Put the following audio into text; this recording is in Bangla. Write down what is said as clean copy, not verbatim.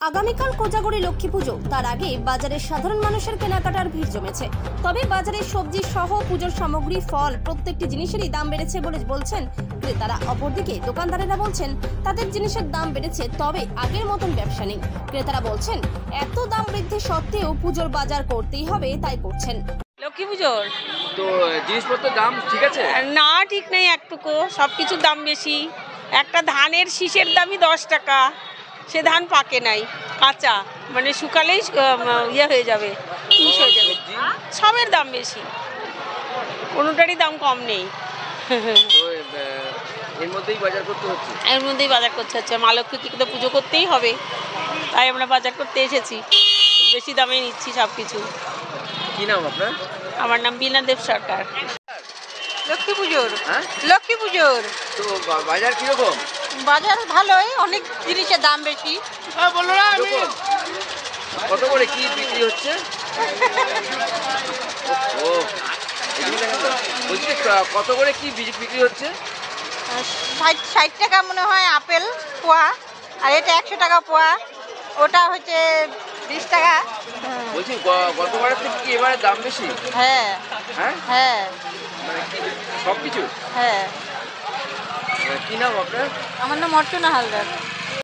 আগামীকাল কোজাগরি লক্ষ্মী পুজো, তার আগে বাজারে সাধারণ মানুষের কেনাকাটার ভিড় জমেছে। তবে বাজারে সবজি সহ পুজোর সামগ্রী, ফল প্রত্যেকটি জিনিসেরই দাম বেড়েছে বলে বলছেন ক্রেতারা। অপরদিকে দোকানদারেরা বলছেন তাদের জিনিসের দাম বেড়েছে, তবে আগের মতন ব্যবসা নেই। ক্রেতারা বলছেন এত দাম বৃদ্ধি সত্ত্বেও পুজোর বাজার করতেই হবে, তাই করছেন। লক্ষ্মী পুজোর তো জিনিসপত্রের দাম ঠিক আছে না, ঠিক নেই, একটুকু সবকিছুর দাম বেশি। একটা ধানের শীষের দামই 10 টাকা, সে ধান পাকে নাই, কাঁচা, মানে শুকালেই ইয়ে হয়ে যাবে, তুষ হয়ে যাবে। সবের দাম বেশি, কোনোটারই দাম কম নেই। তো এর মধ্যেই বাজার করতে হচ্ছে। এর মধ্যেই বাজার করতে হচ্ছে, মা লক্ষ্মীকে তো পুজো করতেই হবে, তাই আমরা বাজার করতে এসেছি। বেশি দামে নিচ্ছি সব কিছু। কি নাম আপনার? আমার নাম বীণা দেব সরকার। লক্ষ্মী পুজোর হ্যাঁ, লক্ষ্মী পুজোর তো বাজার কিরকম? বাজার ভালোই, অনেক জিনিসের দাম বেশি। কিরকম? কত করে কি বিক্রি হচ্ছে? ও বলছি কত করে কি বিক্রি হচ্ছে? 60 টাকা মনে হয় আপেল পোয়া, আর এটা 100 টাকা পোয়া, ওটা হচ্ছে 20 টাকা। বলছি গতবারের থেকে কি এবারে দাম বেশি? হ্যাঁ হ্যাঁ, হ্যাঁ মানে কি সব কিছু? হ্যাঁ। কি নাম আপনার? আমার নাম অর্চনা হালদার।